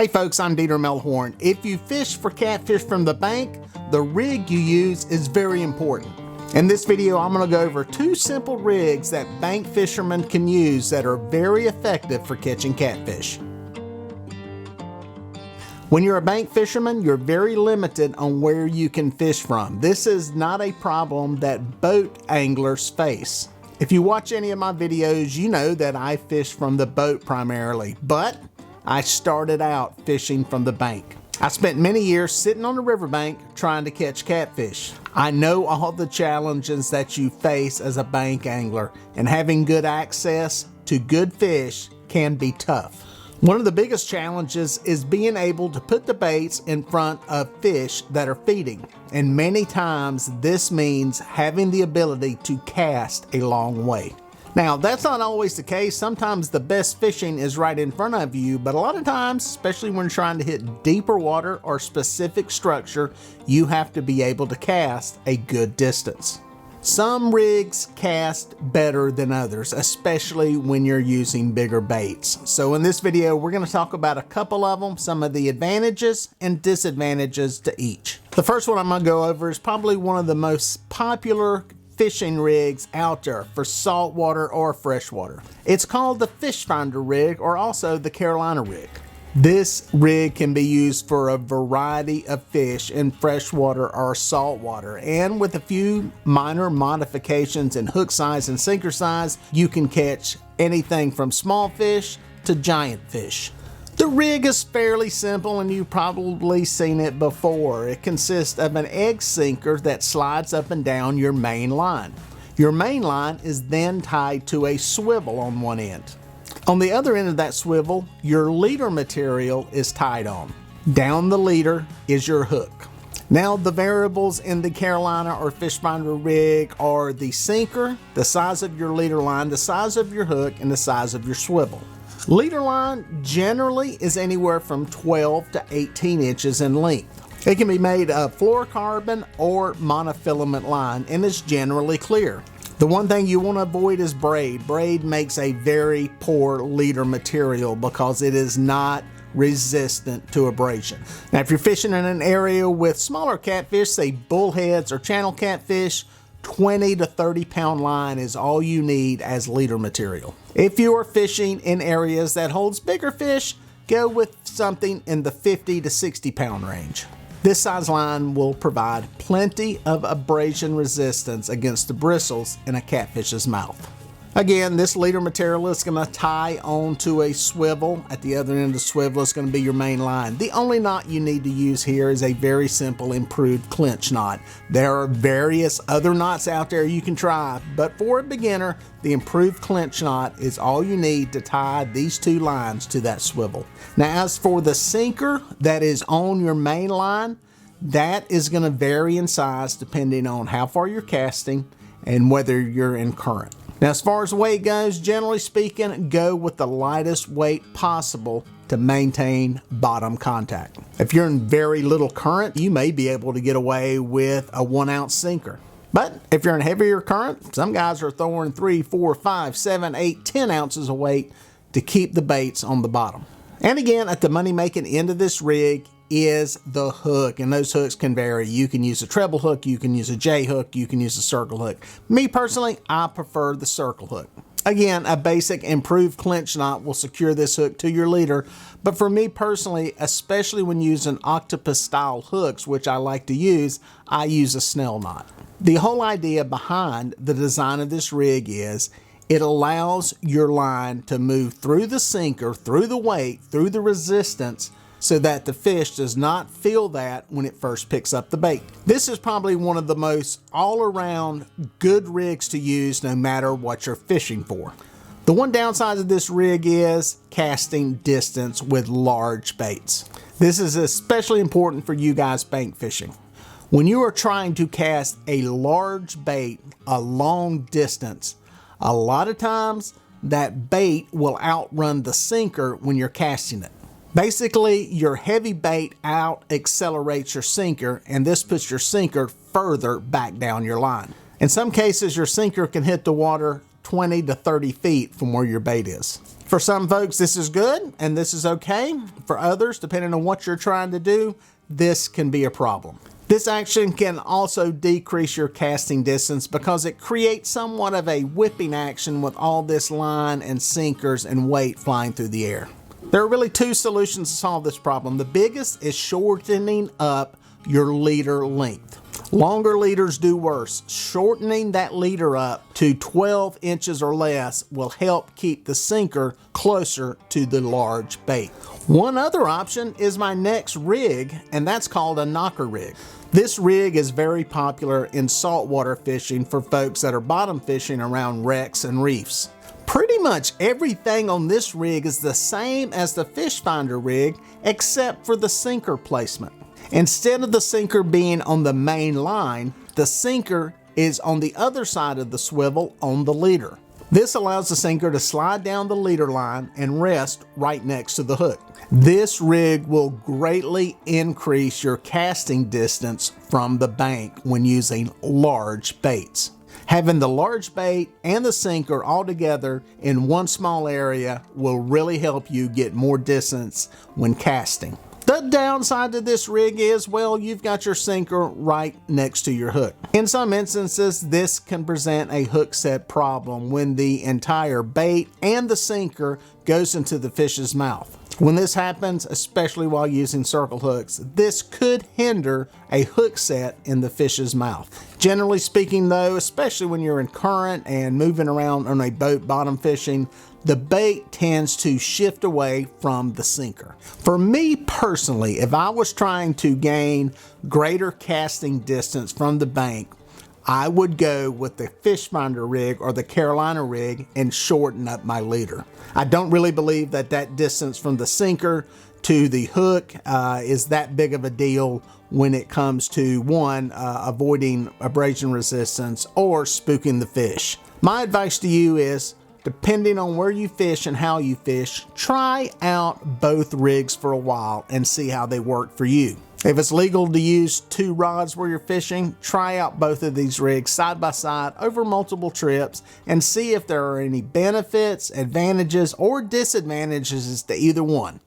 Hey folks, I'm Dieter Melhorn. If you fish for catfish from the bank, the rig you use is very important. In this video, I'm going to go over 2 simple rigs that bank fishermen can use that are very effective for catching catfish. When you're a bank fisherman, you're very limited on where you can fish from. This is not a problem that boat anglers face. If you watch any of my videos, you know that I fish from the boat primarily, but I started out fishing from the bank. I spent many years sitting on the riverbank trying to catch catfish. I know all the challenges that you face as a bank angler, and having good access to good fish can be tough. One of the biggest challenges is being able to put the baits in front of fish that are feeding. And many times this means having the ability to cast a long way. Now, that's not always the case. Sometimes the best fishing is right in front of you, but a lot of times, especially when trying to hit deeper water or specific structure, you have to be able to cast a good distance. Some rigs cast better than others, especially when you're using bigger baits. So in this video, we're going to talk about a couple of them, some of the advantages and disadvantages to each. The first one I'm going to go over is probably one of the most popular fishing rigs out there for saltwater or freshwater. It's called the fish finder rig, or also the Carolina rig. This rig can be used for a variety of fish in freshwater or saltwater, and with a few minor modifications in hook size and sinker size, you can catch anything from small fish to giant fish. The rig is fairly simple, and you've probably seen it before. It consists of an egg sinker that slides up and down your main line. Your main line is then tied to a swivel on one end. On the other end of that swivel, your leader material is tied on. Down the leader is your hook. Now, the variables in the Carolina or fish finder rig are the sinker, the size of your leader line, the size of your hook, and the size of your swivel. Leader line generally is anywhere from 12 to 18 inches in length. It can be made of fluorocarbon or monofilament line, and it's generally clear. The one thing you want to avoid is braid. Braid makes a very poor leader material because it is not resistant to abrasion. Now, if you're fishing in an area with smaller catfish, say bullheads or channel catfish, 20 to 30 pound line is all you need as leader material. If you are fishing in areas that holds bigger fish, go with something in the 50 to 60 pound range. This size line will provide plenty of abrasion resistance against the bristles in a catfish's mouth. Again, this leader material is going to tie onto a swivel. At the other end of the swivel is going to be your main line. The only knot you need to use here is a very simple improved clinch knot. There are various other knots out there you can try, but for a beginner, the improved clinch knot is all you need to tie these 2 lines to that swivel. Now, as for the sinker that is on your main line, that is going to vary in size depending on how far you're casting and whether you're in current. Now, as far as weight goes, generally speaking, go with the lightest weight possible to maintain bottom contact. If you're in very little current, you may be able to get away with a 1 ounce sinker. But if you're in heavier current, some guys are throwing 3, 4, 5, 7, 8, 10 ounces of weight to keep the baits on the bottom. And again, at the money-making end of this rig is the hook, and those hooks can vary. You can use a treble hook, you can use a J hook, you can use a circle hook. Me personally, I prefer the circle hook. Again, a basic improved clinch knot will secure this hook to your leader, but for me personally, especially when using octopus style hooks, which I like to use, I use a snell knot. The whole idea behind the design of this rig is it allows your line to move through the sinker, through the weight, through the resistance, so that the fish does not feel that when it first picks up the bait. This is probably one of the most all-around good rigs to use no matter what you're fishing for. The one downside of this rig is casting distance with large baits. This is especially important for you guys bank fishing. When you are trying to cast a large bait a long distance, a lot of times that bait will outrun the sinker when you're casting it. Basically, your heavy bait out accelerates your sinker, and this puts your sinker further back down your line. In some cases, your sinker can hit the water 20 to 30 feet from where your bait is. For some folks, this is good and this is okay. For others, depending on what you're trying to do, this can be a problem. This action can also decrease your casting distance because it creates somewhat of a whipping action with all this line and sinkers and weight flying through the air. There are really two solutions to solve this problem. The biggest is shortening up your leader length. Longer leaders do worse. Shortening that leader up to 12 inches or less will help keep the sinker closer to the large bait. One other option is my next rig, and that's called a knocker rig. This rig is very popular in saltwater fishing for folks that are bottom fishing around wrecks and reefs. Pretty much everything on this rig is the same as the fish finder rig except for the sinker placement. Instead of the sinker being on the main line, the sinker is on the other side of the swivel on the leader. This allows the sinker to slide down the leader line and rest right next to the hook. This rig will greatly increase your casting distance from the bank when using large baits. Having the large bait and the sinker all together in one small area will really help you get more distance when casting. The downside to this rig is, well, you've got your sinker right next to your hook. In some instances, this can present a hook set problem when the entire bait and the sinker goes into the fish's mouth. When this happens, especially while using circle hooks, this could hinder a hook set in the fish's mouth. Generally speaking though, especially when you're in current and moving around on a boat bottom fishing, the bait tends to shift away from the sinker. For me personally, if I was trying to gain greater casting distance from the bank, I would go with the fish finder rig or the Carolina rig and shorten up my leader. I don't really believe that that distance from the sinker to the hook is that big of a deal when it comes to avoiding abrasion resistance or spooking the fish. My advice to you is, depending on where you fish and how you fish, try out both rigs for a while and see how they work for you. If it's legal to use two rods where you're fishing, try out both of these rigs side by side over multiple trips and see if there are any benefits, advantages, or disadvantages to either one.